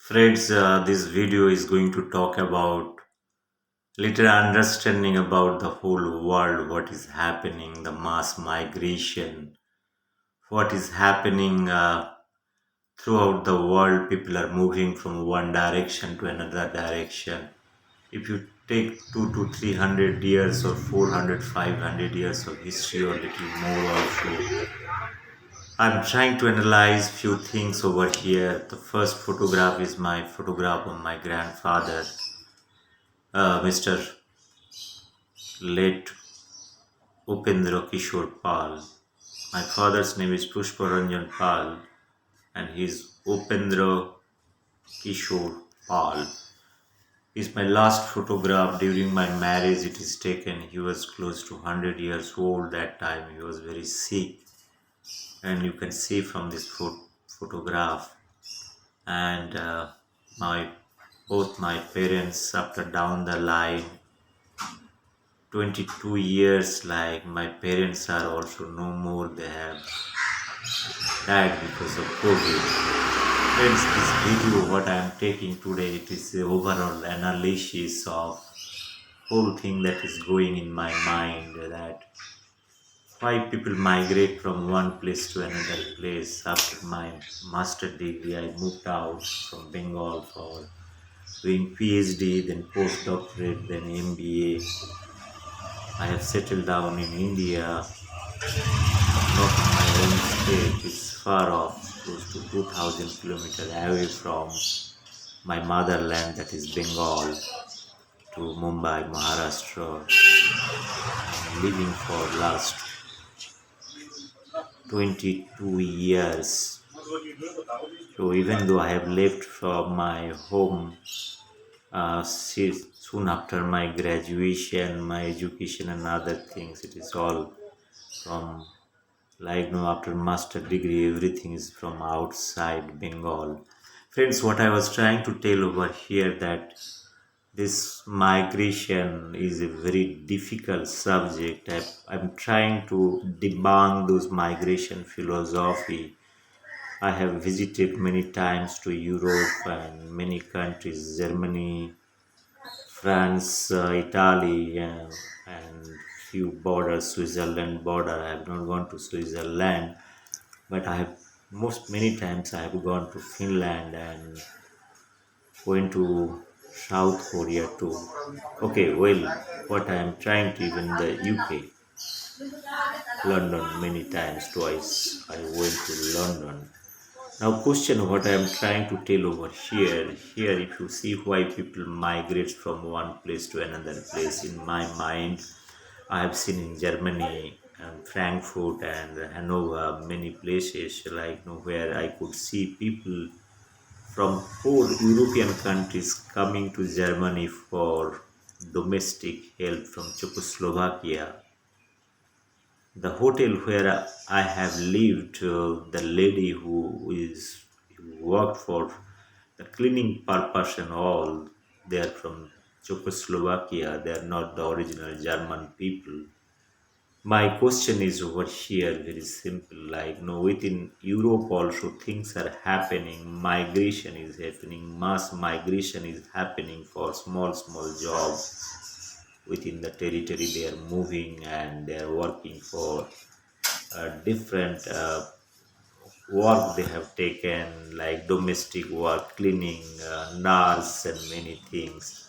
Friends, this video is going to talk about little understanding about the whole world, what is happening, the mass migration, what is happening throughout the world. People are moving from one direction to another direction. If you take 2 to 300 years or 400, 500 years of history or little more also, I'm trying to analyze few things over here. The first photograph is my photograph of my grandfather, Mr. late Upendra Kishore Pal. My father's name is Pushparanjan Pal and he's Upendra Kishore Pal. Is my last photograph during my marriage. It is taken. He was close to 100 years old that time. He was very sick, and you can see from this photograph. And my both my parents after down the line 22 years, like my parents are also no more. They have died because of COVID. Friends, this video what I am taking today, it is the overall analysis of whole thing that is going in my mind, that why people migrate from one place to another place. After my master degree, I moved out from Bengal for doing PhD, then postdoctorate, then MBA. I have settled down in India, not in my own state. It's far off, close to 2000 kilometers away from my motherland, that is Bengal, to Mumbai, Maharashtra. I'm living for last 22 years. So even though I have left from my home soon after my graduation, my education and other things, it is all from, like, no, after master degree, everything is from outside Bengal. Friends, what I was trying to tell over here, that this migration is a very difficult subject. I'm trying to debunk those migration philosophy. I have visited many times to Europe and many countries, Germany, France, Italy, and few borders, Switzerland border. I have not gone to Switzerland, but I have most many times I have gone to Finland and went to South Korea too. Okay, well, what I am trying to, even the UK, London many times, twice. I went to London. Now, question what I am trying to tell over here. Here, if you see why people migrate from one place to another place, in my mind, I have seen in Germany and Frankfurt and Hanover many places, like, where I could see people from whole European countries coming to Germany for domestic help from Czechoslovakia. The hotel where I have lived, the lady who worked for the cleaning purpose and all, they are from Czechoslovakia. They are not the original German people. My question is over here very simple, like, no, within Europe also things are happening, migration is happening, mass migration is happening for small jobs within the territory. They are moving and they are working for different work they have taken, like domestic work, cleaning, nurse, and many things.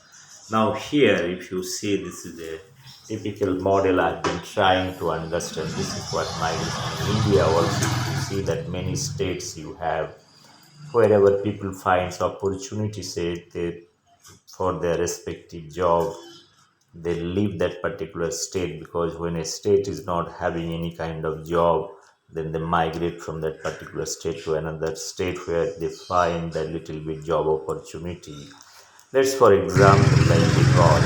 Now, here, if you see, this is a typical model I've been trying to understand. This is what migration in India also. You see that many states you have, wherever people finds opportunity, say they, for their respective job, they leave that particular state, because when a state is not having any kind of job, then they migrate from that particular state to another state where they find a little bit job opportunity. Let's, for example, like Bengal,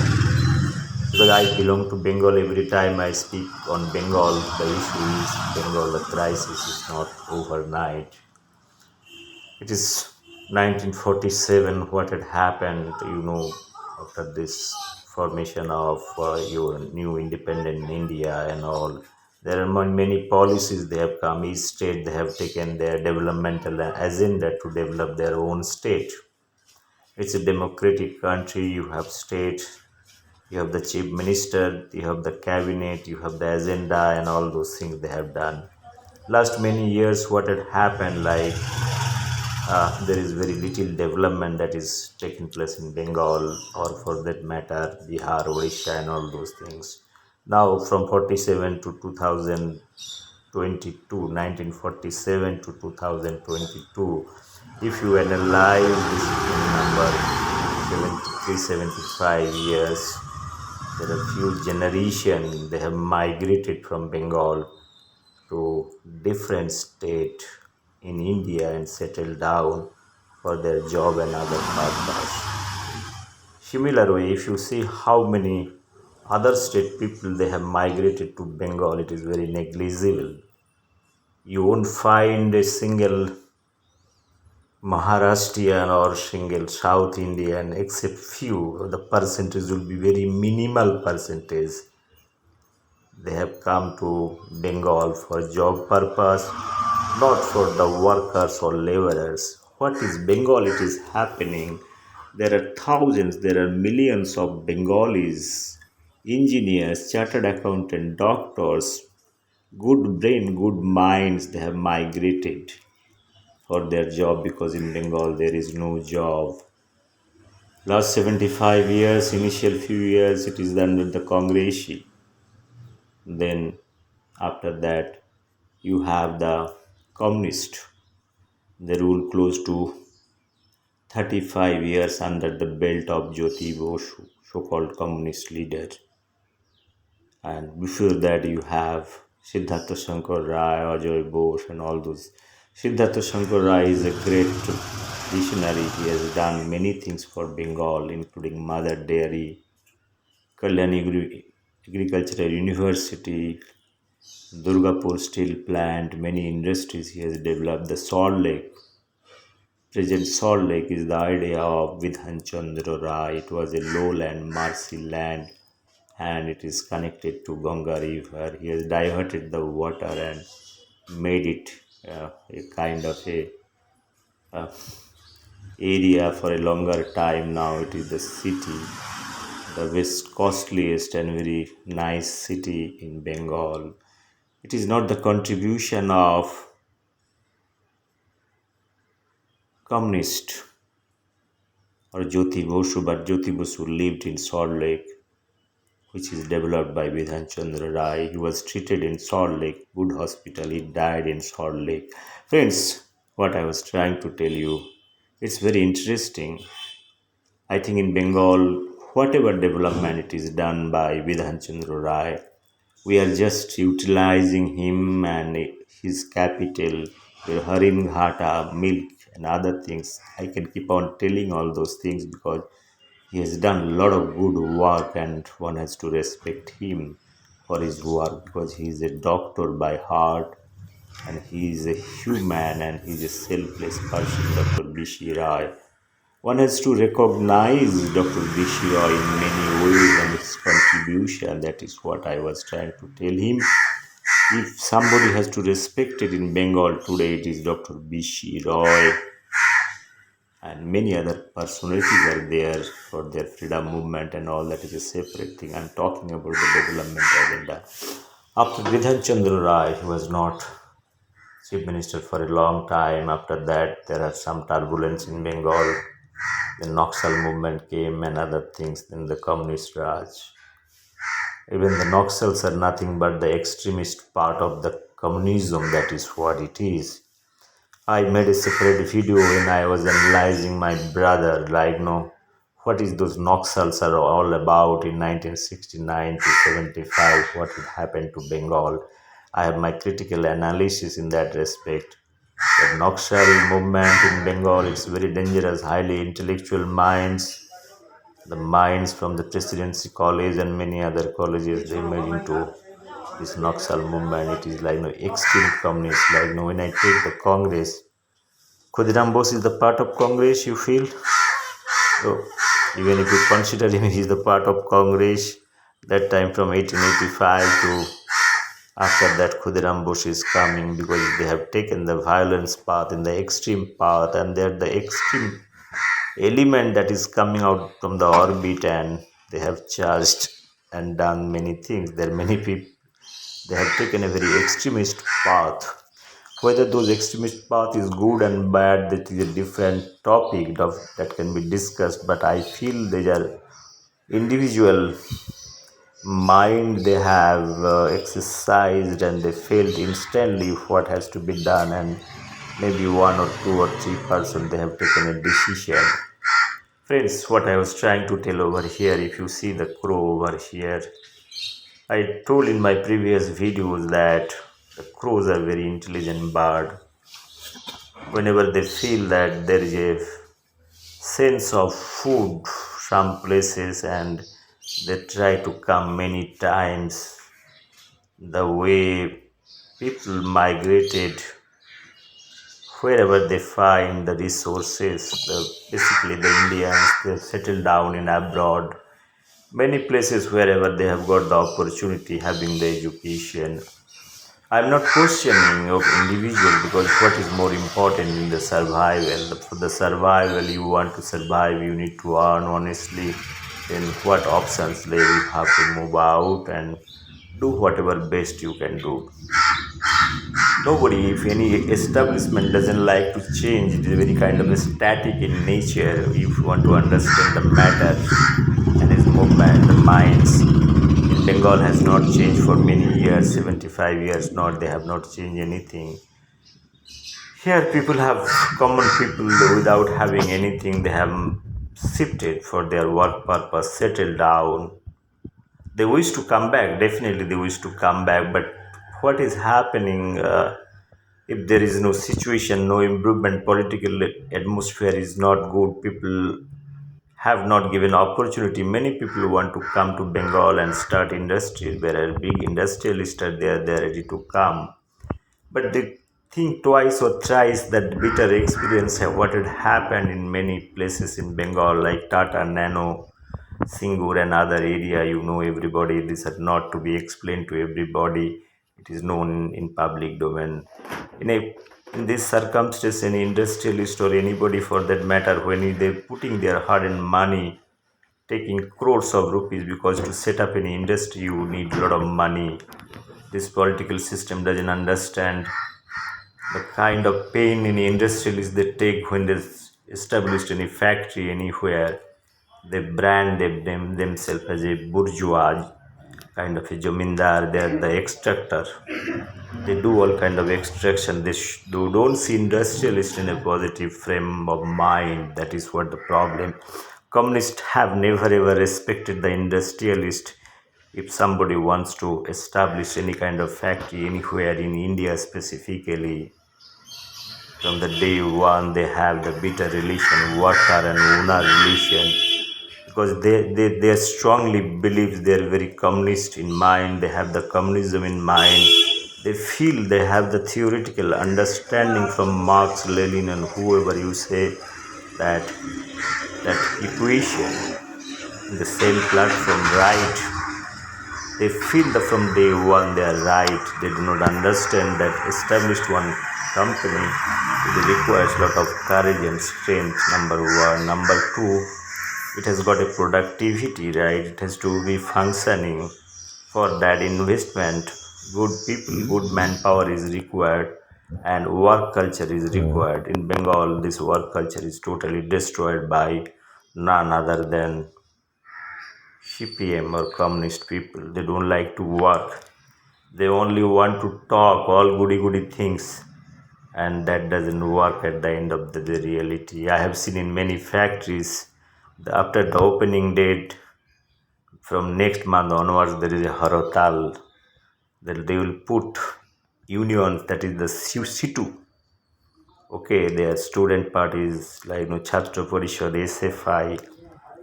because I belong to Bengal. Every time I speak on Bengal, the issue is Bengal, the crisis is not overnight. It is 1947, what had happened, after this formation of your new independent India and all. There are many policies they have come. Each state they have taken their developmental agenda to develop their own state. It's a democratic country. You have state, you have the chief minister, you have the cabinet, you have the agenda, and all those things they have done. Last many years, what had happened, like there is very little development that is taking place in Bengal, or for that matter, Bihar, Odisha, and all those things. Now, from 47 to 2022, 1947 to 2022, if you analyze this number, 73, 75 years, there are few generation they have migrated from Bengal to different state in India and settled down for their job and other purpose. Similar way, if you see how many other state people they have migrated to Bengal, it is very negligible. You won't find a single Maharashtrian or single South Indian, except few. The percentage will be very minimal percentage. They have come to Bengal for job purpose, not for the workers or laborers. What is Bengal? It is happening. There are thousands, there are millions of Bengalis, engineers, chartered accountant, doctors, good brain, good minds. They have migrated for their job because in Bengal there is no job. Last 75 years, initial few years, it is done with the Congress. Then after that, you have the communist. They rule close to 35 years under the belt of Jyoti Bose, so-called communist leader. And before that, you have Siddhartha Shankar Rai, Ajay Bose, and all those. Siddhartha Shankar Rai is a great visionary. He has done many things for Bengal, including Mother Dairy, Kalyani Agricultural University, Durgapur Steel Plant, many industries he has developed. The Salt Lake, present Salt Lake is the idea of Vidhan Chandra Rai. It was a lowland, marshy land, and it is connected to Ganga River. He has diverted the water and made it a kind of a area for a longer time. Now it is the city, the west costliest and very nice city in Bengal. It is not the contribution of communist or Jyoti Bosu, but Jyoti Bosu lived in Salt Lake, which is developed by Vidhan Chandra Rai. He was treated in Salt Lake, good hospital. He died in Salt Lake. Friends, what I was trying to tell you, it's very interesting. I think in Bengal, whatever development it is done by Vidhan Chandra Rai, we are just utilizing him and his capital, the Harim Ghata, milk, and other things. I can keep on telling all those things because he has done a lot of good work, and one has to respect him for his work because he is a doctor by heart and he is a human and he is a selfless person, Dr. Bishi Rai. One has to recognize Dr. Bishi Rai in many ways and his contribution. That is what I was trying to tell him. If somebody has to respect it in Bengal today, it is Dr. Bishi Roy, and many other personalities are there for their freedom movement and all. That is a separate thing. I'm talking about the development agenda. After Vidhan Chandra Rai, he was not chief minister for a long time. After that, there are some turbulence in Bengal. The Naxal movement came and other things. Then the communist Raj. Even the Naxals are nothing but the extremist part of the communism. That is what it is. I made a separate video when I was analyzing my brother, like, what is those Naxals are all about in 1969 to 75, what would happen to Bengal. I have my critical analysis in that respect. The Naxal movement in Bengal, it's very dangerous, highly intellectual minds. The minds from the Presidency College and many other colleges, they made into this Naxal movement. It is like extreme communist. Like when I take the Congress, Khudiram Bose is the part of Congress, you feel? So, even if you consider him, he is the part of Congress. That time from 1885 to after that, Khudiram Bose is coming because they have taken the violence path in the extreme path, and they're the extreme element that is coming out from the orbit, and they have charged and done many things. There are many people, they have taken a very extremist path. Whether those extremist path is good and bad, that is a different topic that can be discussed. But I feel they are individual mind, they have exercised and they felt instantly what has to be done, and maybe one or two or three person they have taken a decision. Friends, what I was trying to tell over here, if you see the crow over here, I told in my previous videos that the crows are very intelligent bird. Whenever they feel that there is a sense of food some places, and they try to come many times, the way people migrated wherever they find the resources, basically the Indians, they settle down in abroad, many places wherever they have got the opportunity, having the education. I'm not questioning of individual, because what is more important in the survival? For the survival, you want to survive, you need to earn honestly. Then what options lay? You have to move out and do whatever best you can do. Nobody, if any establishment doesn't like to change, it is very kind of a static in nature. If you want to understand the matter and its movement, the minds in Bengal has not changed for many years, 75 years, not they have not changed anything. Here, people have common people without having anything, they have shifted for their work purpose, settled down. They wish to come back, definitely, they wish to come back, but what is happening? If there is no situation, no improvement, political atmosphere is not good, people have not given opportunity. Many people want to come to Bengal and start industry, where big industrialists are there, they are ready to come, but they think twice or thrice that bitter experience of what had happened in many places in Bengal, like Tata Nano, Singur and other area. You know, everybody, these are not to be explained to everybody, it is known in public domain. In this circumstance, any industrialist or anybody for that matter, when they putting their hard earned money, taking crores of rupees, because to set up any industry you need a lot of money. This political system doesn't understand the kind of pain any industrialists they take when they establish any factory anywhere. They brand themselves as a bourgeois, kind of a jamindar. They are the extractor. They do all kind of extraction. They don't see industrialists in a positive frame of mind. That is what the problem. Communists have never ever respected the industrialist. If somebody wants to establish any kind of factory anywhere in India specifically, from the day one they have the bitter relation, worker and owner relation, because they strongly believe they are very communist in mind, they have the communism in mind. They feel they have the theoretical understanding from Marx, Lenin and whoever you say, that that equation in the same platform, right? They feel that from day one they are right. They do not understand that established one company, it requires a lot of courage and strength, number one. Number two, it has got a productivity, right? It has to be functioning. For that investment, good people, good manpower is required, and work culture is required. In Bengal, this work culture is totally destroyed by none other than CPM or communist people. They don't like to work. They only want to talk all goody goody things, and that doesn't work at the end of the reality. I have seen in many factories, after the opening date, from next month onwards, there is a Harotal that they will put unions, that is the Situ. Okay, their student parties like Chhatra Parishad, SFI,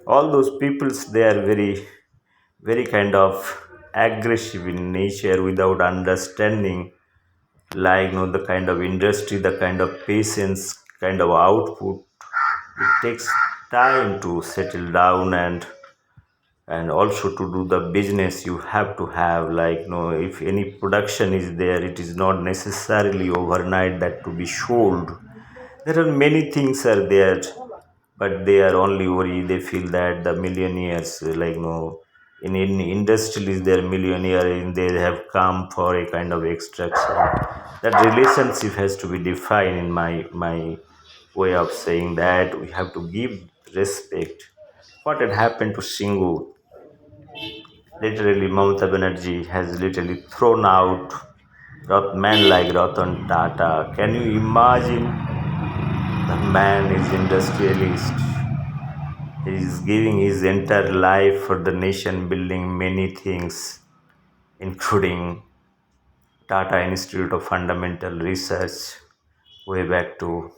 all those peoples, they are very kind of aggressive in nature without understanding, like the kind of industry, the kind of patience, kind of output. It takes time to settle down, and also to do the business you have to have, like if any production is there, it is not necessarily overnight that to be sold. There are many things are there. but they are only worried. They feel that the millionaires, like no, in industries, they're millionaire and they have come for a kind of extraction. That relationship has to be defined in my way of saying that we have to give respect. What had happened to Singhu? Literally, Mamata Banerjee has literally thrown out men like Ratan Tata. Can you imagine? The man is industrialist. He is giving his entire life for the nation, building many things, including Tata Institute of Fundamental Research, way back to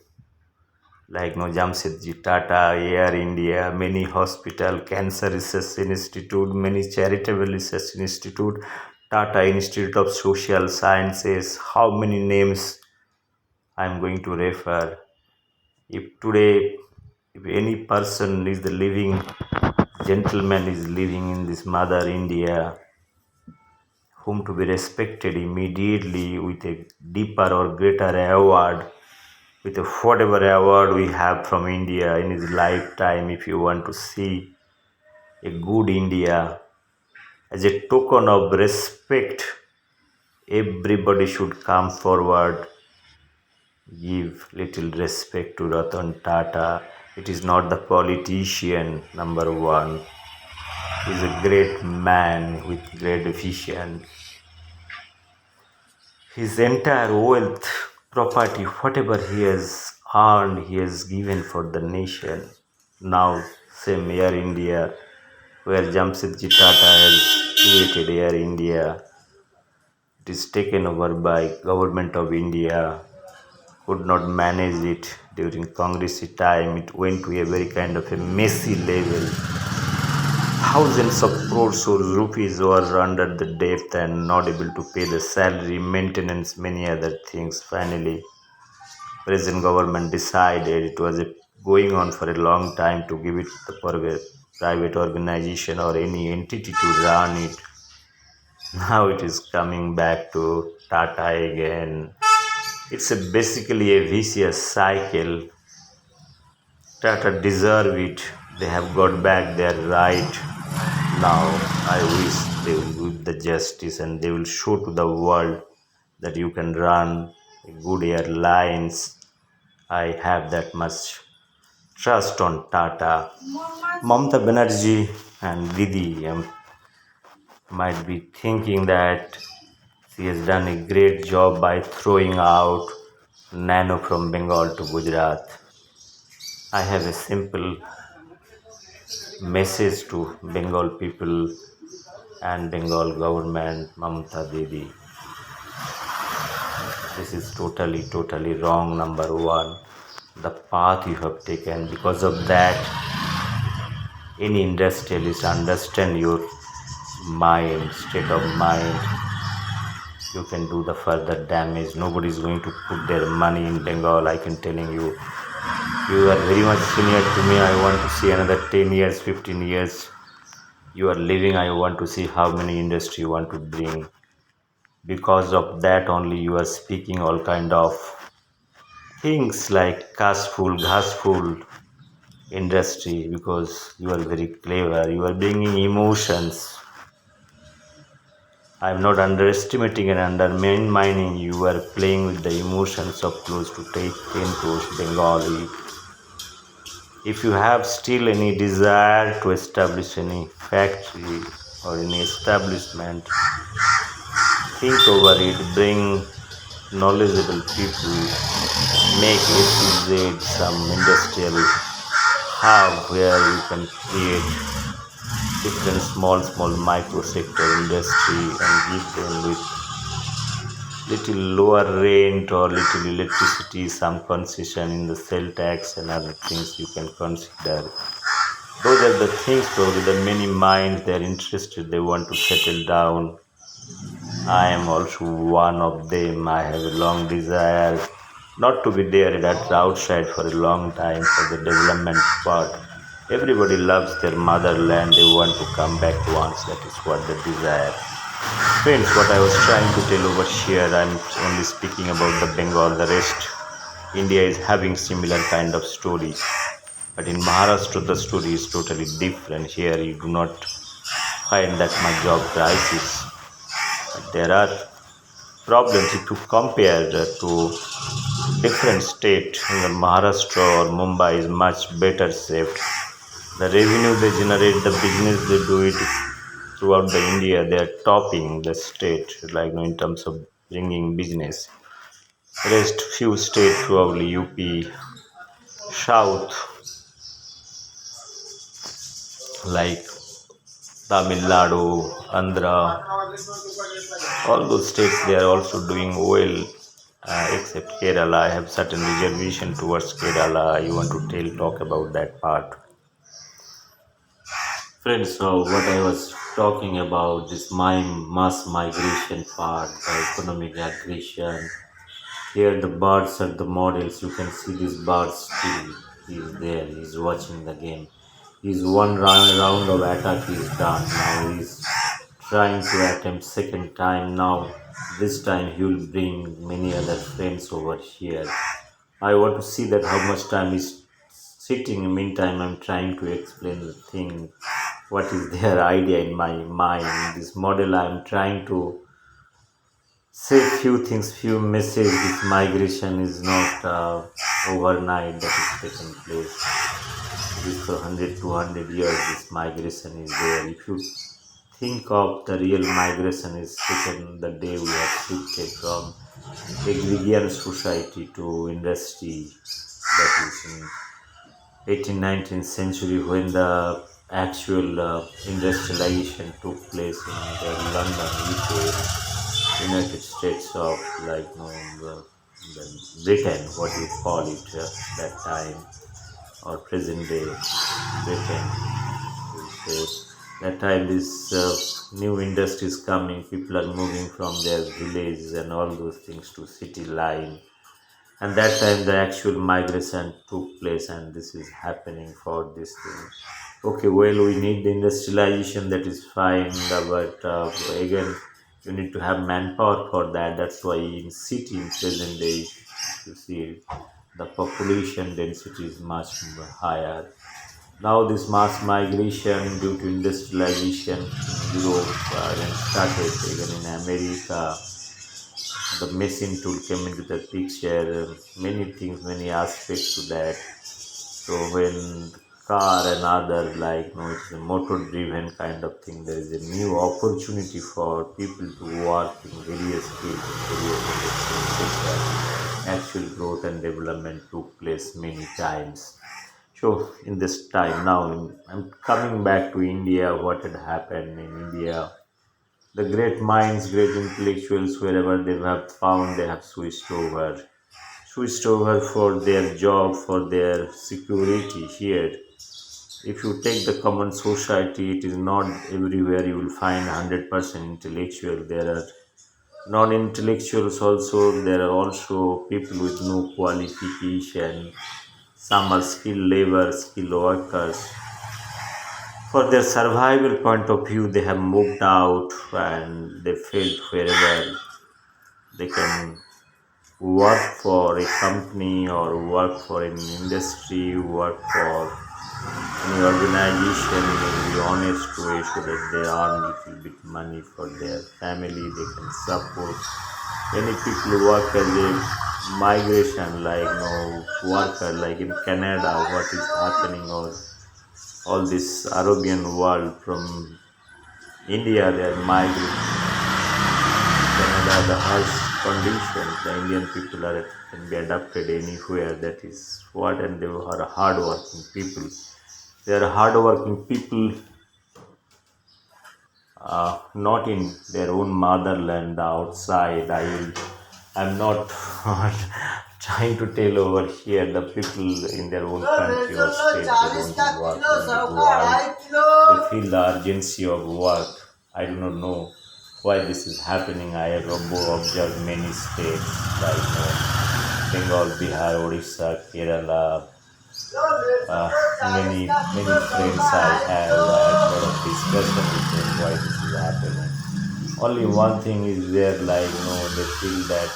like no Jamshedji Tata, Air India, many hospital, Cancer Research Institute, many charitable research institute, Tata Institute of Social Sciences. How many names I am going to refer? If today, if any person is the living gentleman is living in this mother India, whom to be respected immediately with a deeper or greater award, with a whatever award we have from India in his lifetime, if you want to see a good India, as a token of respect, everybody should come forward, give little respect to Ratan Tata. It is not the politician, number one. He is a great man with great vision. His entire wealth, property, whatever he has earned, he has given for the nation. Now, same Air India, where Jamshedji Tata has created Air India, it is taken over by Government of India, could not manage it during Congress time. It went to a very kind of a messy level. Thousands of crores of rupees were under the debt and not able to pay the salary, maintenance, many other things. Finally, present government decided it was going on for a long time to give it the private organization or any entity to run it. Now it is coming back to Tata again. It's basically a vicious cycle. Tata deserve it. They have got back their right. Now I wish they will do the justice and they will show to the world that you can run good airlines. I have that much trust on Tata. Mamata Banerjee and Didi might be thinking that she has done a great job by throwing out Nano from Bengal to Gujarat. I have a simple message to Bengal people and Bengal government, Mamata Didi. This is totally wrong, number one. The path you have taken, because of that, any industrialist understand your mind, state of mind. You can do the further damage. Nobody is going to put their money in Bengal, I can telling you. You are very much senior to me. I want to see another 10 years, 15 years. You are living. I want to see how many industry you want to bring. Because of that only you are speaking all kind of things like gasful industry, because you are very clever. You are bringing emotions. I am not underestimating and undermining. You are playing with the emotions of close to take 10 crores Bengali. If you have still any desire to establish any factory or any establishment, think over it, bring knowledgeable people, make SEZ some industrial hub where you can create different small micro sector industry and give them with little lower rent or little electricity, some concession in the sale tax and other things you can consider. Those are the things probably the many minds they are interested, they want to settle down. I am also one of them. I have a long desire not to be there at outside for a long time for the development part. Everybody loves their motherland, they want to come back once, that is what the desire. Friends, what I was trying to tell over here, I'm only speaking about the Bengal, the rest. India is having similar kind of stories. But in Maharashtra, the story is totally different. Here, you do not find that much job crisis. But there are problems if you compare to different state. Even Maharashtra or Mumbai is much better saved. The revenue they generate, the business they do it throughout the India, they are topping the state, like in terms of bringing business. Rest few states probably UP, South, like Tamil Nadu, Andhra, all those states they are also doing well. Except Kerala, I have certain reservation towards Kerala. You want to talk about that part? Friends, so what I was talking about this mass migration part, the economic aggression. Here the birds are the models. You can see this bird still. He's there. He's watching the game. His one round of attack is done. Now he's trying to attempt second time. Now this time he will bring many other friends over here. I want to see that how much time is sitting. Meantime, I'm trying to explain the thing. What is their idea in my mind? This model I'm trying to say few things, few messages. This migration is not overnight that is taking place. It is for 100, 200 years. This migration is there. If you think of the real migration is taken the day we have shifted from agrarian society to industry, that is in 18th 19th century when the actual industrialization took place in the London, UK, United States of like the Britain, what you call it that time, or present day Britain. We say that time this new industries coming, people are moving from their villages and all those things to city line, and that time the actual migration took place, and this is happening for this thing. Okay, well, we need the industrialization, that is fine, but again you need to have manpower for that. That's why in city in present day you see the population density is much higher. Now this mass migration due to industrialization in Europe then started, even in America the machine tool came into the picture. Many things, many aspects to that. So when car and other like it's a motor driven kind of thing, there is a new opportunity for people to work in various fields, in various industries sector. Actual growth and development took place many times. So in this time now, I'm coming back to India. What had happened in India? The great minds, great intellectuals, wherever they have found, they have switched over for their job, for their security here. If you take the common society, it is not everywhere you will find 100% intellectual. There are non-intellectuals also. There are also people with no qualification. Some are skilled labor, skilled workers. For their survival point of view, they have moved out and they felt wherever they can work for a company or work for an industry, work for any organization in a very honest way so that they earn little bit money for their family, they can support. Many people work as a migration, like worker, like in Canada, what is happening, or all this Arabian world from India, they are migrating. Canada, the harsh conditions, the Indian people can be adapted anywhere. That is what, and they are hardworking people. They are hardworking people, not in their own motherland, outside. I'm not trying to tell over here the people in their own country or state, they don't work, when they go out, they feel the urgency of work. I do not know why this is happening. I have observed many states like Bengal, Bihar, Odisha, Kerala, many friends I have. I have a lot of discussion with them why this is happening. Only one thing is there, like they feel that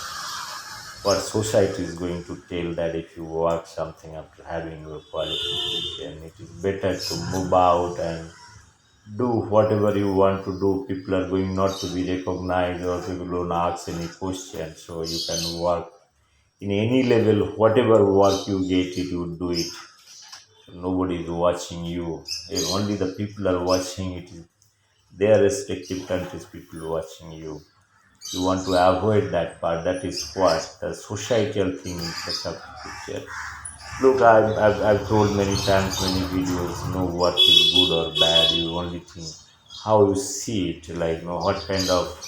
what society is going to tell, that if you work something after having your qualification, it is better to move out and do whatever you want to do. People are going not to be recognized, or people don't ask any questions, so you can work in any level. Whatever work you get it, you do it. Nobody is watching you. Only the people are watching it. Their respective countries people watching you. You want to avoid that part. That is what the societal thing that have to picture. Look, I've told many times, many videos, no work is good or bad. You only think how you see it, like what kind of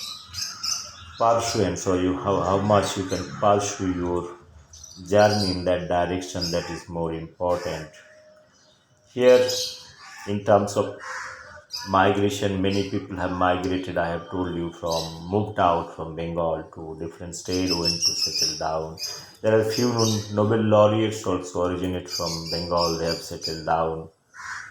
pursuance, or how much you can pursue your journey in that direction, that is more important. Here, in terms of migration, many people have migrated. I have told you, from moved out from Bengal to different state, went to settle down. There are few Nobel laureates also originate from Bengal. They have settled down,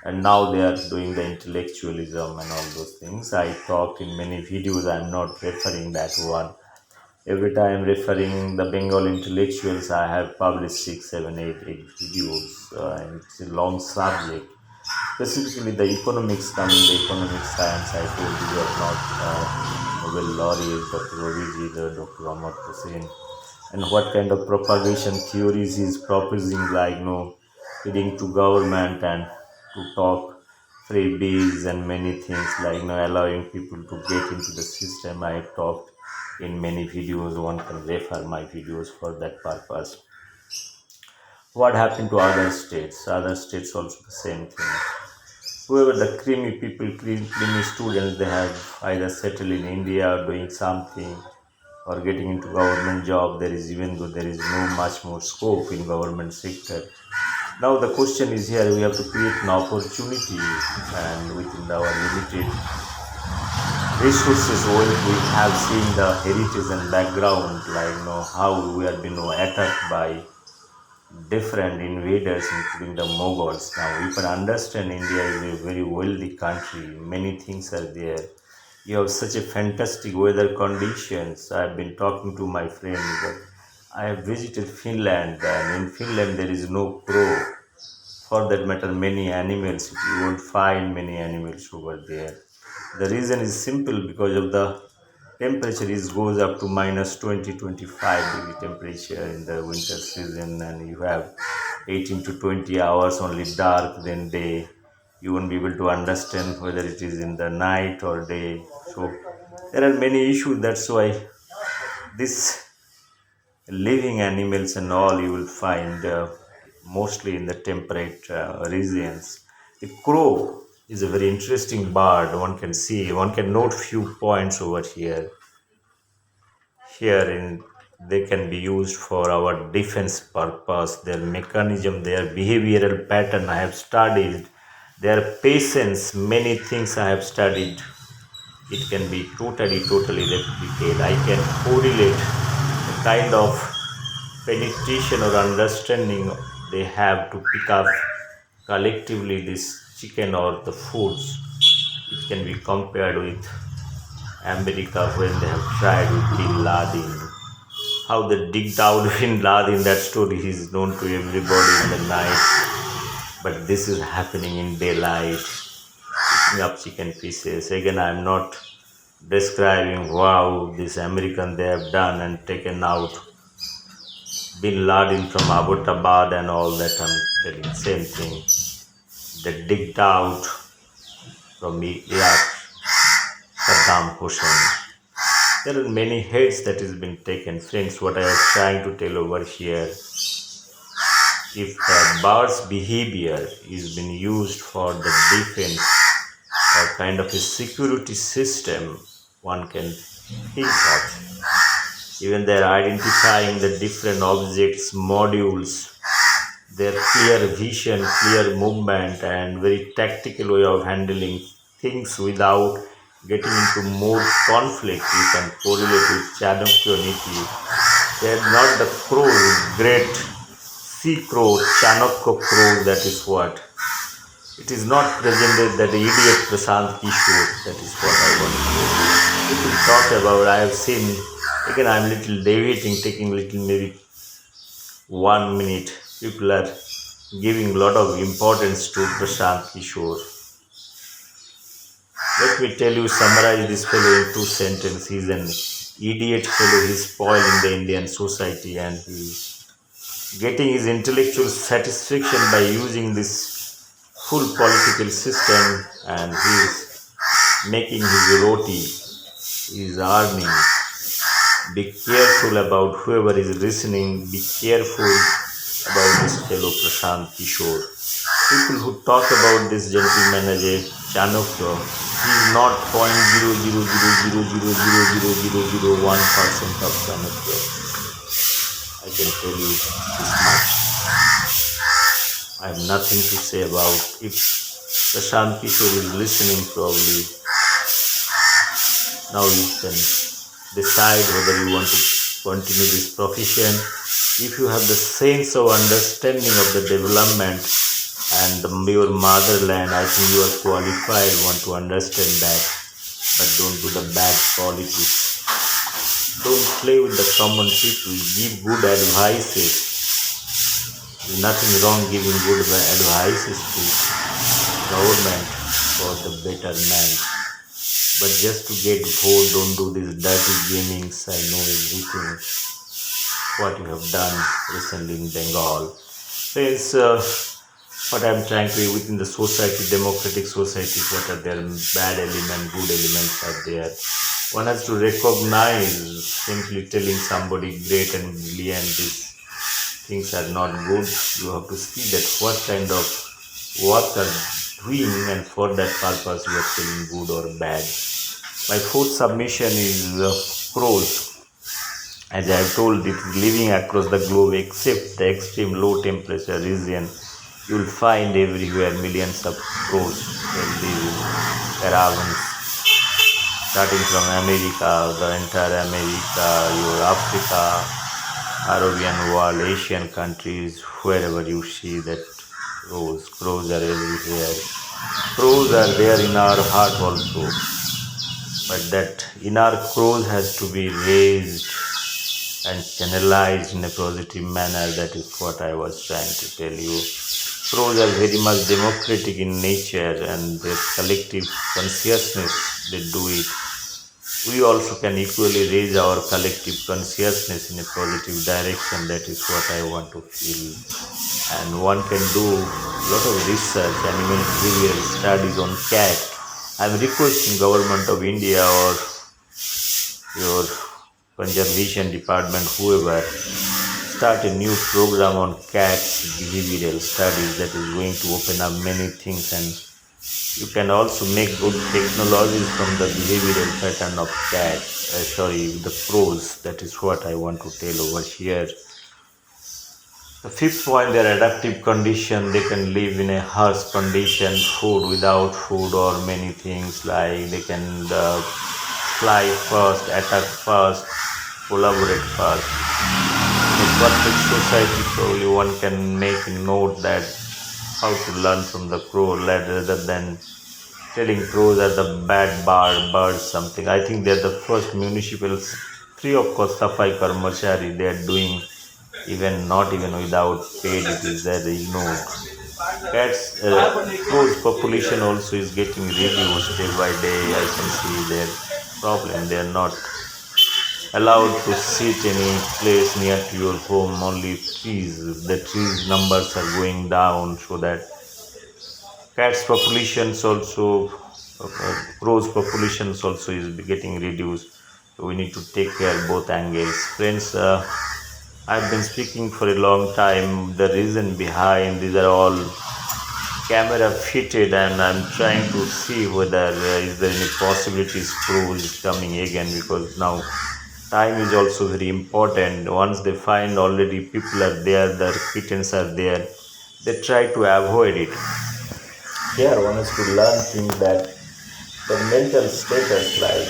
and now they are doing the intellectualism and all those things. I talked in many videos. I am not referring that one. Every time referring the Bengal intellectuals, I have published 6, 7, 8 videos, and it's a long subject. Specifically, the economics, coming the economic science, I told you are not Nobel laureate, Dr. Raviji, Dr. Amar Hussain, and what kind of propagation theories he is proposing, like feeding to government and to talk freebies and many things, like allowing people to get into the system. I talked in many videos. One can refer my videos for that purpose. What happened to other states? Other states also the same thing. Whoever the creamy people, creamy students, they have either settled in India or doing something, or getting into government job. There is, even though there is no much more scope in government sector. Now the question is, here we have to create an opportunity, and within our limited resources, when we have seen the heritage and background, like how we have been attacked by different invaders, including the Mughals. Now you can understand India is a very wealthy country. Many things are there. You have such a fantastic weather conditions. I've been talking to my friend that I have visited Finland, and in Finland there is no crow. For that matter, many animals. You won't find many animals over there. The reason is simple, because of the temperature is goes up to minus 20, 25 degree temperature in the winter season, and you have 18 to 20 hours only dark, then day. You won't be able to understand whether it is in the night or day. So there are many issues. That's why this living animals and all you will find mostly in the temperate regions. The crow is a very interesting bird. One can see, one can note few points over here. Here in, they can be used for our defense purpose. Their mechanism, their behavioral pattern I have studied. Their patience, many things I have studied. It can be totally replicated. I can correlate the kind of penetration or understanding they have to pick up collectively this chicken or the foods. It can be compared with America, when they have tried with Bin Laden. How they digged out Bin Laden, that story is known to everybody in the night. But this is happening in daylight, picking up chicken pieces. Again, I am not describing wow, this American they have done and taken out Bin Laden from Abbottabad and all that. I'm telling same thing. They digged out from Iraq, Saddam Hussein. There are many heads that has been taken. Friends, what I was trying to tell over here, if the bird's behavior is being used for the defense or kind of a security system, one can think of. Even they are identifying the different objects, modules, their clear vision, clear movement, and very tactical way of handling things without getting into more conflict. You can correlate with Chanakya Niti. They are not the crows, great sea crow, Chanakya crow, that is what. It is not presented that idiot Prashant Kishore, that is what I want to talk about. I have seen Again, I'm little deviating, taking little maybe 1 minute. People are giving a lot of importance to Prashant Kishore. Let me tell you, summarize this fellow in two sentences. He's an idiot fellow. He's spoiling the Indian society and he's getting his intellectual satisfaction by using this full political system and he's making his roti. He's earning. Be careful about whoever is listening. Be careful about this fellow Prashant Kishore. People who talk about this gentleman as a Chanakya, he is not 0.00000000001% of Chanakya. I can tell you this much. I have nothing to say about if Prashant Kishore is listening probably. Now you can decide whether you want to continue this profession. If you have the sense of understanding of the development and your motherland, I think you are qualified, want to understand that, but don't do the bad politics. Don't play with the common people. Give good advices. There's nothing wrong giving good advices to government for the betterment. But just to get vote, don't do these dirty gamings. I know everything what you have done recently in Bengal. Friends, what I'm trying to within the society, democratic society, what are their bad elements, good elements are there. One has to recognize simply telling somebody great and brilliant these things are not good. You have to see that what kind of work are doing and for that purpose you are telling good or bad. My fourth submission is crows. As I have told, it is living across the globe except the extreme low temperature region. You will find everywhere millions of crows that live in caravans, starting from America, the entire America, your Africa, Arabian world, Asian countries, wherever you see that crows are everywhere. Crows are there in our heart also, but that inner crows has to be raised and channelized in a positive manner. That is what I was trying to tell you. Crows are very much democratic in nature and their collective consciousness, they do it. We also can equally raise our collective consciousness in a positive direction. That is what I want to feel. And one can do a lot of research, animal behavioral studies on cat. I am requesting government of India or your conservation department, whoever, start a new program on cats behavioral studies that is going to open up many things, and you can also make good technologies from the behavioral pattern of cats, the crows. That is what I want to tell over here. The fifth point, their adaptive condition, they can live in a harsh condition, food without food or many things like they can fly first, attack first, collaborate first. In a perfect society, probably one can make a note that how to learn from the crow rather than telling crows are the bad birds something. I think they're the first municipal free of cost Safai Karmachari. They are doing even not even without paid. It is there ignored. Cats, crows population also is getting reduced day by day. I can see their problem. They are not allowed to sit any place near to your home. Only trees. The trees numbers are going down, so that cats populations also, crows populations also is getting reduced. So we need to take care both angles. Friends, I've been speaking for a long time. The reason behind these are all camera fitted, and I'm trying to see whether is there any possibilities crows is coming again, because now time is also very important. Once they find already people are there, the kittens are there, they try to avoid it. Here one has to learn things that the mental status, like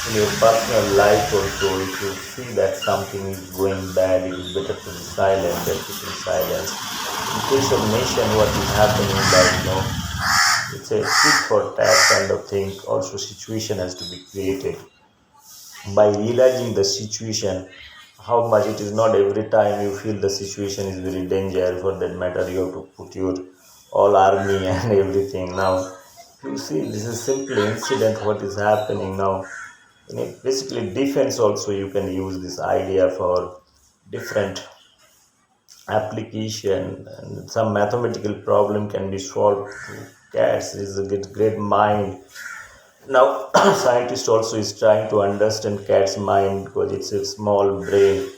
in your personal life also, if you see that something is going bad, it is better to be silent than to be silent. In case of nation, what is happening, that it's a tit for tat kind of thing. Also, situation has to be created. by realizing the situation, how much it is not every time you feel the situation is very danger. For that matter, you have to put your all army and everything. Now, you see, this is simply incident what is happening now. In it, basically defense also you can use this idea for different application, and some mathematical problem can be solved through cats. Is a great mind. Now, scientist also is trying to understand cat's mind because it's a small brain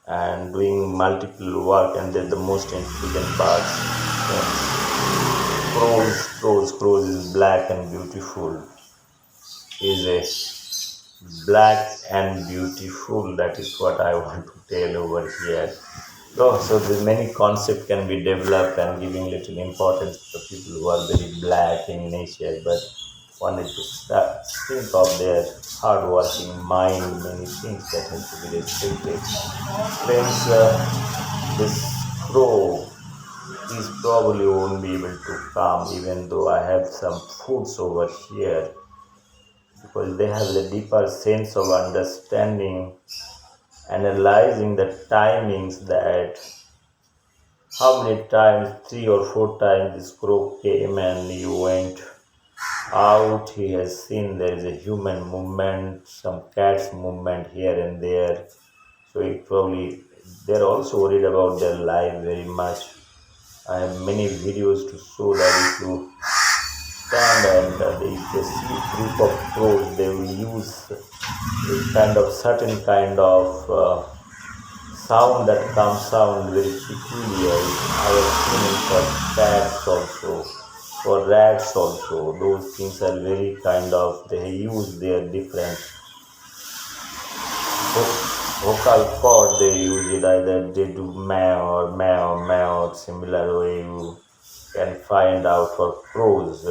and doing multiple work, and they're the most intelligent parts. Crows is black and beautiful. Is a black and beautiful. That is what I want to tell over here. So the many concept can be developed and giving little importance to the people who are very black in nature, but wanted to think of their hard-working mind, many things that have to be respected. Friends, this crow is probably won't be able to come, even though I have some foods over here, because they have the deeper sense of understanding, analyzing the timings, that how many times, 3 or 4 times this crow came and you went out. He has seen there is a human movement, some cat's movement here and there. So it probably they're also worried about their life very much. I have many videos to show that if you stand and if they see group of crows, they will use a kind of certain kind of sound that comes sound very peculiar. I have seen it for cats also, for rats also. Those things are very kind of they use their different vocal cord. They use it either they do meow or meow meow. Similar way you can find out for crows.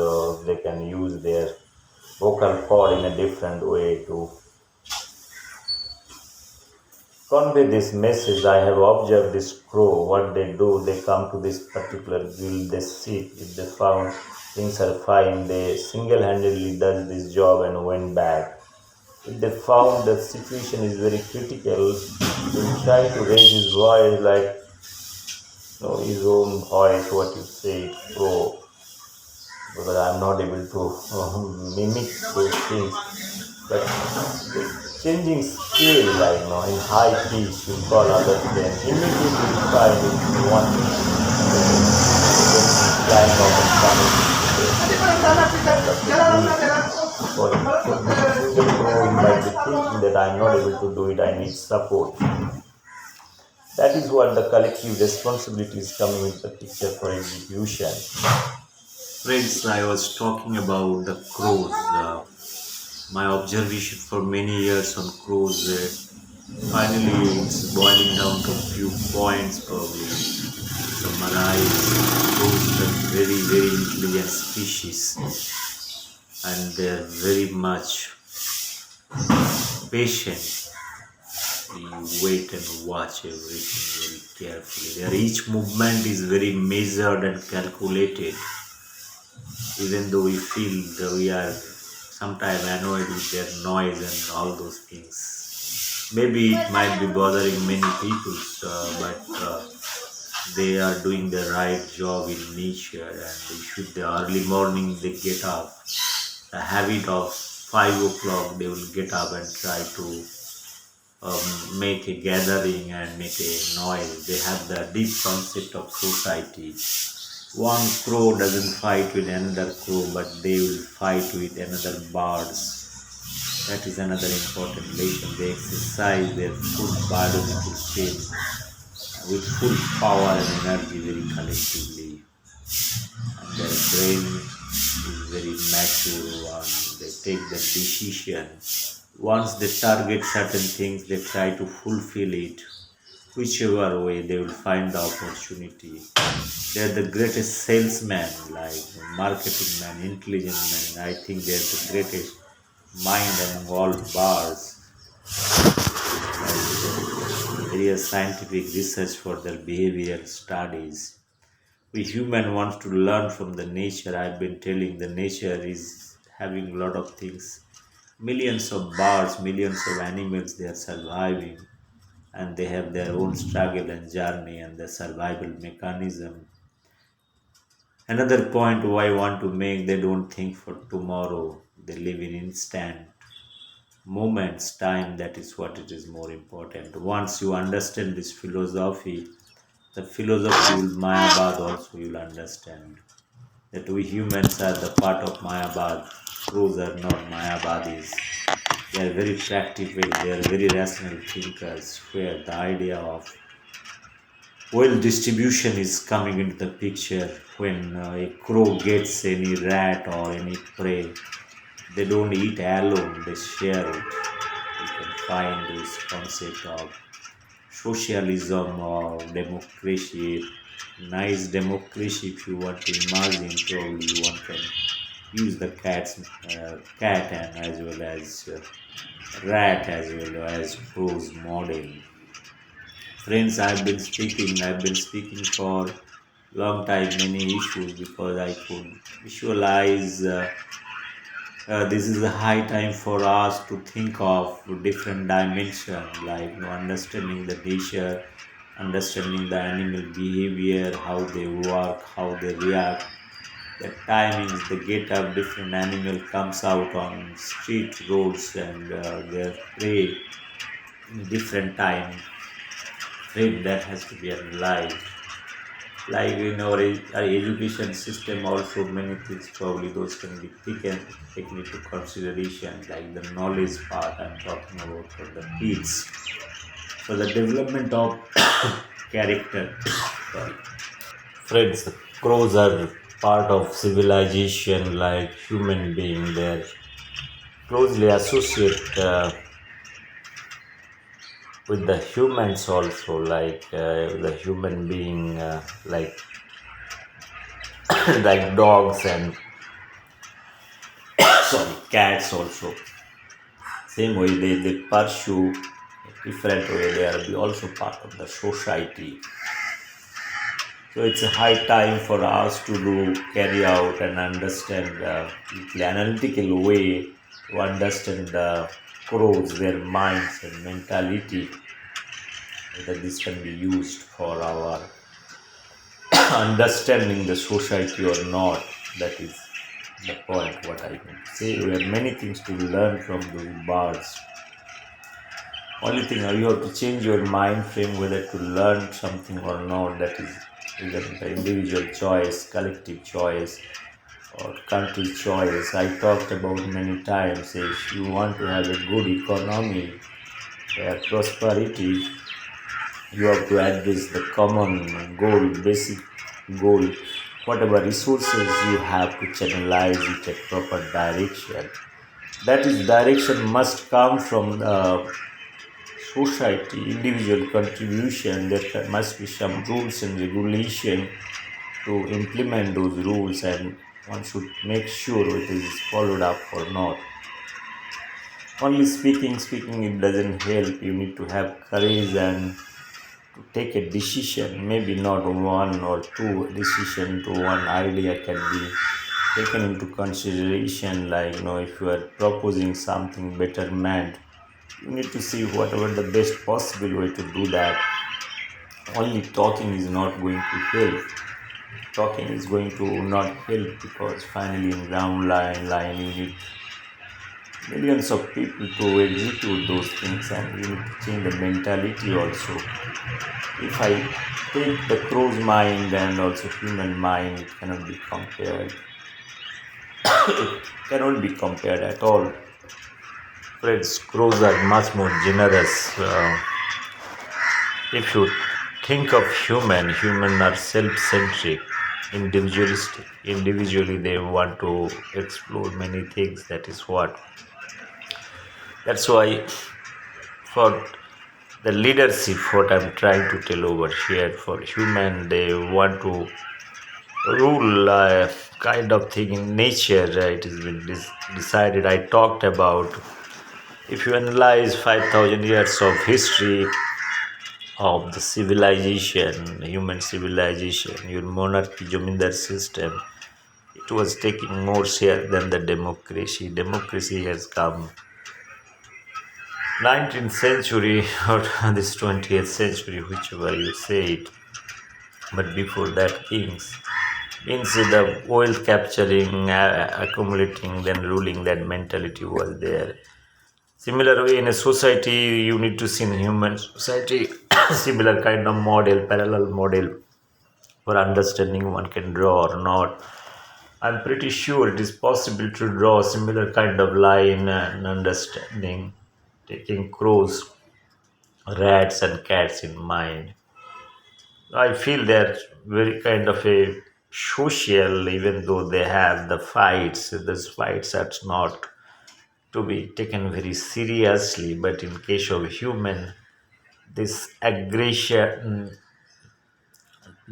They can use their vocal cord in a different way to convey this message. I have observed this crow, what they do, they come to this particular guild, they sit, if they found things are fine, they single-handedly does this job and went back. If they found the situation is very critical, they will try to raise his voice like his own voice, what you say, crow, because I'm not able to mimic those things. But the changing scale, like in high pitch, you call other plane. Immediately you find if you want to flying off and coming to for single pro, you might be thinking that I'm not able to do it, I need support. That is what the collective responsibility is coming into the picture for execution. Friends, I was talking about the crows. My observation for many years on crows. Finally, it's boiling down to a few points probably. Summarize, crows are very, very intelligent species, and they're very much patient. You wait and watch everything very carefully. Their each movement is very measured and calculated. Even though we feel that we are sometimes annoyed with their noise and all those things. Maybe it might be bothering many people, but they are doing the right job in nature, and they should the early morning they get up. The habit of 5 o'clock they will get up and try to make a gathering and make a noise. They have the deep concept of society. One crow doesn't fight with another crow, but they will fight with another birds. That is another important lesson. They exercise their full biological chain with full power and energy very collectively. And their brain is very mature one. They take the decision. Once they target certain things, they try to fulfill it. Whichever way they will find the opportunity. They're the greatest salesman, like marketing man, intelligent man. I think they're the greatest mind among all bars. Like various scientific research for their behavioral studies. We human want to learn from the nature. I've been telling the nature is having a lot of things. Millions of birds, millions of animals, they are surviving and they have their own struggle and journey and the survival mechanism. Another point who I want to make, they don't think for tomorrow. They live in instant moments, time, that is what it is more important. Once you understand this philosophy, the philosophy will Mayabad also you'll understand. That we humans are the part of Mayabad. Crows are not Mayabadis. They are very practical, they are very rational thinkers, where the idea of well distribution is coming into the picture. When a crow gets any rat or any prey, they don't eat alone, they share it. You can find this concept of socialism or democracy. Nice democracy, if you want to imagine, probably one can use the cat and as well as rat as well as crow's model. Friends, I've been speaking for long time many issues because I could visualize this is a high time for us to think of different dimensions like understanding the nature, understanding the animal behavior, how they work, how they react, the timings, the get up, different animal comes out on street roads and their prey in different time frame that has to be analyzed. Like in our education system, also many things probably those can be taken into consideration, like the knowledge part I'm talking about for the kids. For the development of character. Sorry. Friends, crows are part of civilization like human being. They're closely associated with the humans also, like the human being, like like dogs and sorry cats also. Same way they pursue a different way. They are also part of the society. So it's a high time for us to do carry out and understand the analytical way to understand the crows, their minds and mentality, whether this can be used for our understanding the society or not. That is the point what I can say. We have many things to learn from those birds. Only thing you have to change your mind frame whether to learn something or not. That is either the individual choice, collective choice, or country choice. I talked about many times. If you want to have a good economy, where prosperity, you have to address the common goal, basic goal. Whatever resources you have to channelize it at proper direction. That is direction must come from the society, individual contribution. There must be some rules and regulation to implement those rules, and one should make sure it is followed up or not. Only speaking it doesn't help. You need to have courage and to take a decision. Maybe not one or two decision to one idea can be taken into consideration. Like if you are proposing something betterment, you need to see whatever the best possible way to do that. Only talking is not going to help. Talking is going to not help because finally in ground line you need millions of people to execute those things, and you need to change the mentality also. If I take the crow's mind and also human mind, it cannot be compared. It cannot be compared at all. Friends, crows are much more generous. If you think of human are self-centric, individualistic. Individually, they want to explore many things. That's why for the leadership, what I'm trying to tell over here, for human, they want to rule kind of thing in nature. It has been decided. I talked about, if you analyze 5,000 years of history of the civilization, human civilization, your monarchy, Jamindar system, it was taking more share than the democracy. Democracy has come 19th century or this 20th century, whichever you say it. But before that, kings. Instead of wealth capturing, accumulating, then ruling, that mentality was there. Similar way in a society, you need to see in human society, similar kind of model, parallel model for understanding one can draw or not. I'm pretty sure it is possible to draw a similar kind of line and understanding, taking crows, rats, and cats in mind. I feel they're very kind of a social, even though they have the fights. Those fights are not to be taken very seriously, but in case of human, this aggression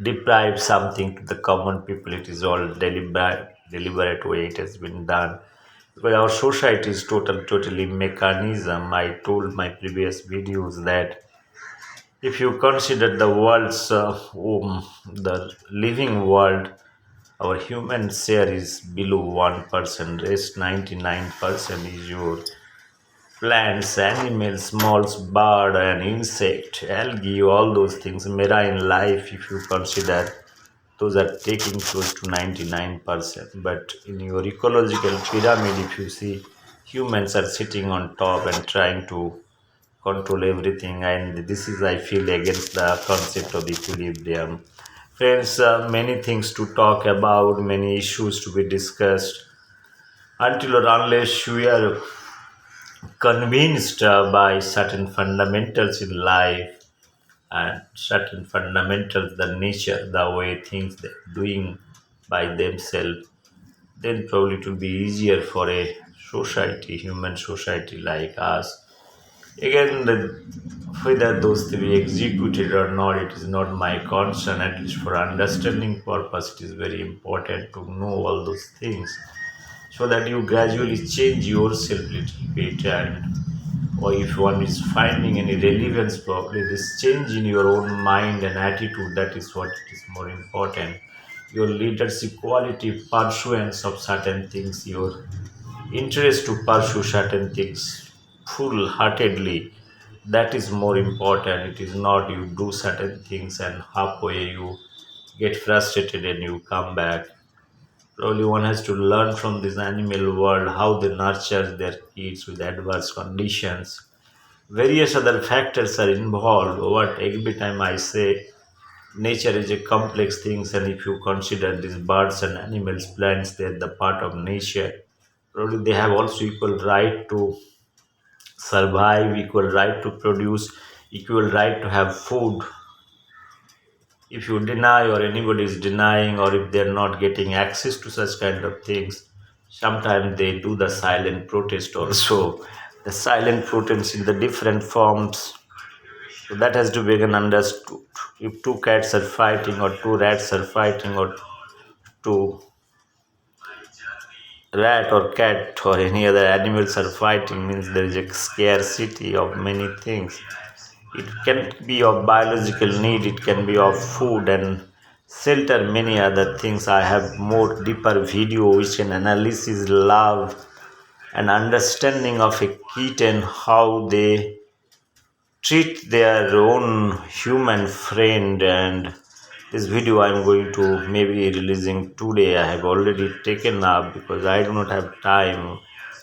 deprives something to the common people. It is all deliberate way it has been done. Because our society is totally mechanism. I told my previous videos that if you consider the world's the living world, our human share is below 1%. Rest 99% is your plants, animals, small bird and insect, algae, all those things, marine life. If you consider, those are taking close to 99%. But in your ecological pyramid, if you see, humans are sitting on top and trying to control everything, and this is, I feel, against the concept of equilibrium. Friends, many things to talk about, many issues to be discussed. Until or unless we are convinced by certain fundamentals in life and certain fundamentals, the nature, the way things they're doing by themselves, then probably it will be easier for a society, human society like us. Again, whether those to be executed or not, it is not my concern. At least for understanding purpose, it is very important to know all those things so that you gradually change yourself a little bit. And or if one is finding any relevance, probably this change in your own mind and attitude, that is what it is more important. Your leadership quality, pursuance of certain things, your interest to pursue certain things full heartedly, that is more important. It is not you do certain things and halfway you get frustrated and you come back. Probably one has to learn from this animal world how they nurture their kids with adverse conditions. Various other factors are involved. What every time I say, nature is a complex thing, and if you consider these birds and animals, plants, they're the part of nature. Probably they have also equal right to survive, equal right to produce, equal right to have food. If you deny or anybody is denying, or if they're not getting access to such kind of things, sometimes they do the silent protest also. The silent protest in the different forms. So that has to be again understood. If two cats are fighting, or two rats are fighting, or two rat or cat or any other animals are fighting, means there is a scarcity of many things. It can be of biological need, it can be of food and shelter, many other things. I have more deeper video which can analysis love and understanding of a kitten, how they treat their own human friend. And this video I'm going to maybe releasing today. I have already taken up because I do not have time.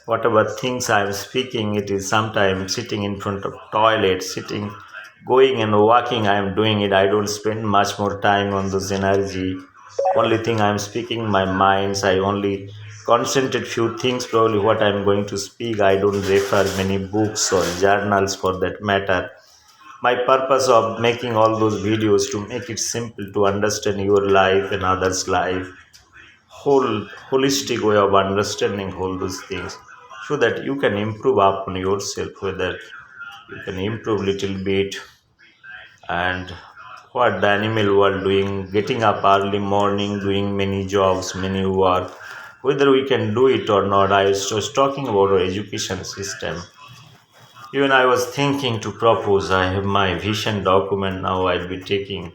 Whatever things I'm speaking, it is sometimes sitting in front of toilet, sitting, going and walking, I am doing it. I don't spend much more time on this energy. Only thing I'm speaking my minds, I only concentrate few things. Probably what I'm going to speak, I don't refer many books or journals for that matter. My purpose of making all those videos to make it simple to understand your life and others life, whole holistic way of understanding all those things, so that you can improve upon yourself, whether you can improve little bit. And what the animal world doing, getting up early morning, doing many jobs, many work, whether we can do it or not. I was talking about our education system. Even I was thinking to propose, I have my vision document now. I'll be taking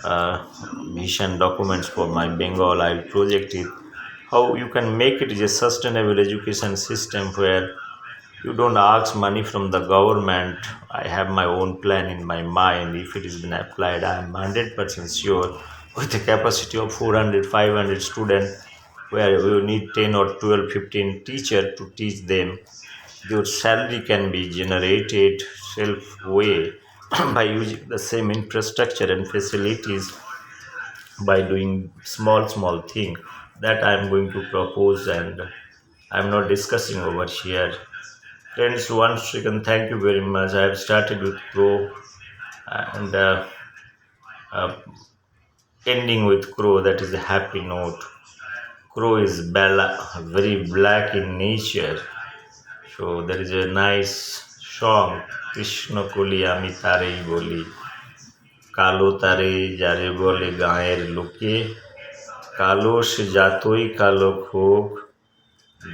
uh, vision documents for my Bengal. I'll project it how you can make it a sustainable education system where You don't ask money from the government. I have my own plan in my mind. If it has been applied, I am 100% sure with a capacity of 400, 500 students, where you need 10 or 12, 15 teacher to teach them, your salary can be generated self way by using the same infrastructure and facilities, by doing small thing that I'm going to propose, and I'm not discussing over here. Friends, once again, thank you very much. I have started with Crow, and uh, ending with Crow. That is a happy note. Crow is very black in nature. So there is a nice song, Krishna Koli Ami Tarei Boli. কালো তারে যারে বলে গাঁয়ের লোকে, কালো সে যতই কালো হোক,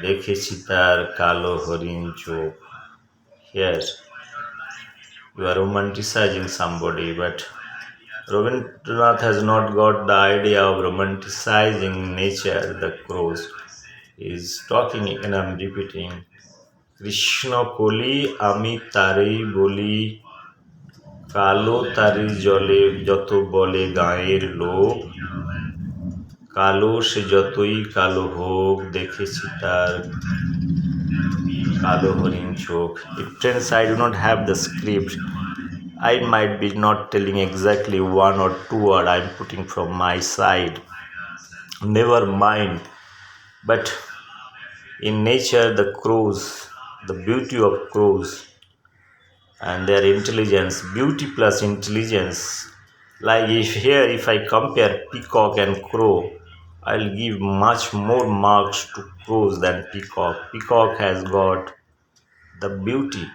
দেখেছি তার কালো হরিণ চোখ. Here you are romanticizing somebody, but Rabindranath has not got the idea of romanticizing nature. The crows is talking, and I'm repeating, Krishna Koli Ami Tarei Boli, কালো তারি জলে যত বলে গাঁয়ের লোক, কালো সে যতই কালো হোক, দেখেছি তার কালো হরিণ চোখ. Friends, I do not have the script. I might be not telling exactly one or two word I'm putting from my side. Never mind. But in nature, the crows, the beauty of crows and their intelligence, beauty plus intelligence. Like if I compare peacock and crow, I'll give much more marks to crows than peacock. Peacock has got the beauty,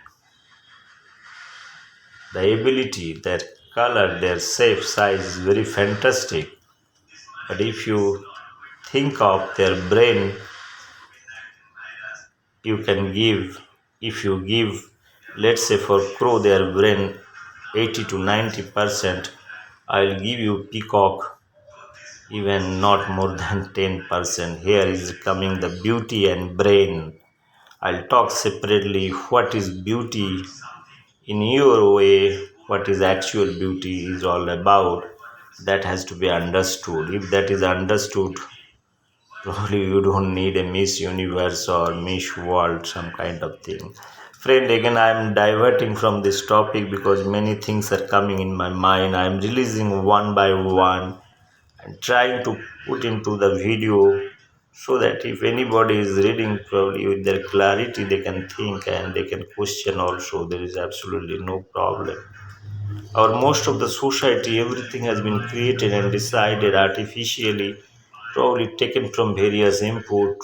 the ability, their color, their shape, size is very fantastic. But if you think of their brain, you can give, if you give, let's say for crow, their brain 80 to 90%, I'll give you peacock even not more than 10%. Here is coming the beauty and brain. I'll talk separately what is beauty in your way, what is actual beauty is all about. That has to be understood. If that is understood, probably you don't need a Miss Universe or Miss World, some kind of thing. Friend, again, I am diverting from this topic because many things are coming in my mind. I am releasing one by one and trying to put into the video, so that if anybody is reading, probably with their clarity, they can think and they can question also. There is absolutely no problem. Our most of the society, everything has been created and decided artificially, probably taken from various input.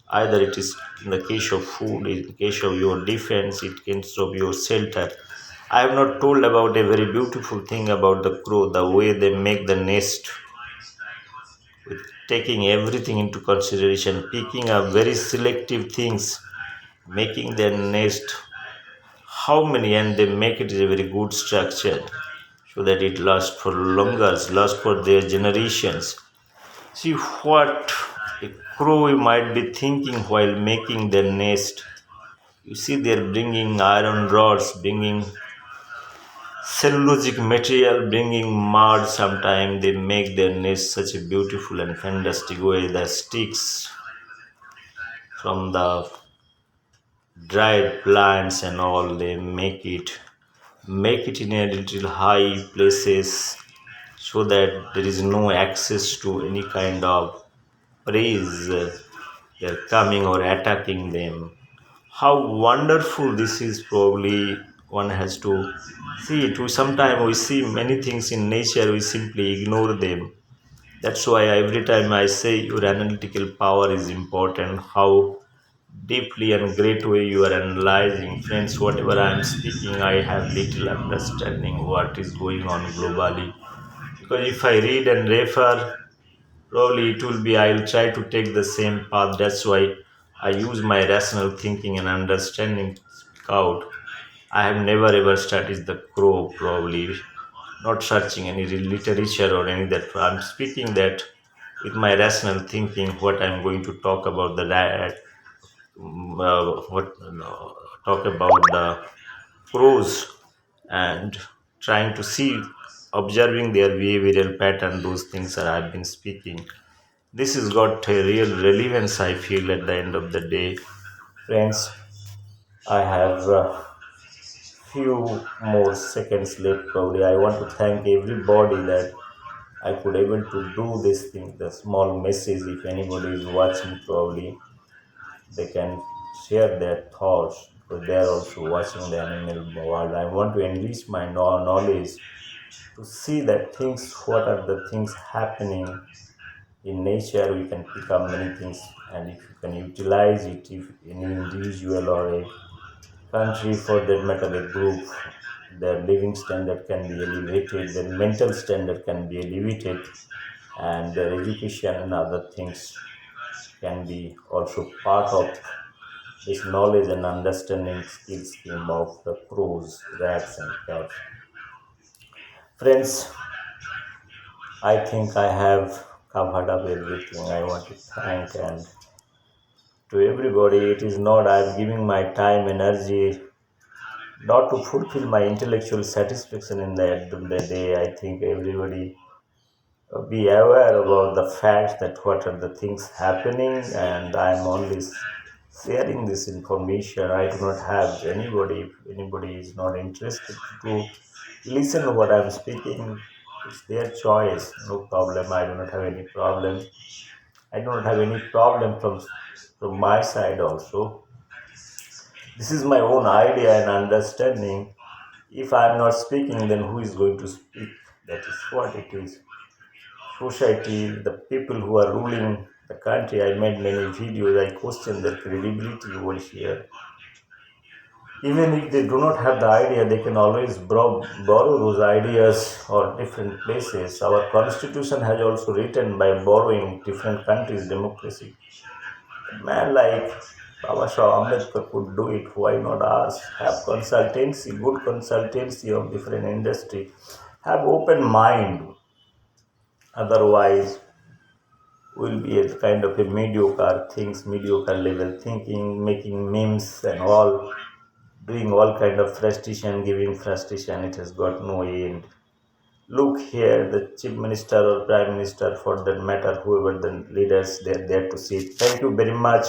Either it is in the case of food, in the case of your defense, in case of your shelter. I have not told about a very beautiful thing about the crow, the way they make the nest, with taking everything into consideration, picking up very selective things, making their nest. How many? And they make it a very good structure so that it lasts for longer, lasts for their generations. See what a crow might be thinking while making their nest. You see, they're bringing iron rods, bringing cellulosic material, bringing mud. Sometimes they make their nest such a beautiful and fantastic way. The sticks from the dried plants and all, they make it in a little high places, so that there is no access to any kind of praise. They're coming or attacking them. How wonderful this is. Probably one has to see it. Sometimes we see many things in nature, we simply ignore them. That's why every time I say your analytical power is important, how deeply and great way you are analyzing. Friends, whatever I am speaking, I have little understanding what is going on globally. Because if I read and refer, probably it will be, I'll try to take the same path. That's why I use my rational thinking and understanding to speak out. I have never ever studied the crow, probably not searching any literature or any that. I'm speaking that with my rational thinking, what I'm going to talk about the what no, talk about the crows and trying to see, observing their behavioral pattern. Those things are I've been speaking. This has got a real relevance, I feel, at the end of the day. Friends, I have few more seconds left probably. I want to thank everybody that I could able to do this thing. The small message, if anybody is watching probably, they can share their thoughts because they are also watching the animal world. I want to enrich my knowledge to see that things, what are the things happening in nature. We can pick up many things, and if you can utilize it, if any individual or a country for that matter, a group, their living standard can be elevated, their mental standard can be elevated, and their education and other things can be also part of this knowledge and understanding skill scheme of the crows, rats, and cats. Friends, I think I have covered up everything I want to thank, and to everybody, it is not I'm giving my time, energy, not to fulfill my intellectual satisfaction in the end of the day. I think everybody be aware about the fact that what are the things happening, and I'm only sharing this information. I do not have anybody, if anybody is not interested to listen to what I'm speaking, it's their choice, no problem. I do not have any problem. I do not have any problem from my side also. This is my own idea and understanding. If I'm not speaking, then who is going to speak? That is what it is. Society, the people who are ruling the country, I made many videos, I question their credibility over here. Even if they do not have the idea, they can always borrow those ideas or different places. Our constitution has also written by borrowing different countries' democracy. A man like Baba Shah Ambedkar could do it. Why not us? Have consultancy, good consultancy of different industry. Have open mind. Otherwise, will be a kind of a mediocre things, mediocre level thinking, making memes and all, doing all kind of frustration, giving frustration. It has got no end. Look here, the chief minister or prime minister, for that matter, whoever the leaders, they're there to see it. Thank you very much.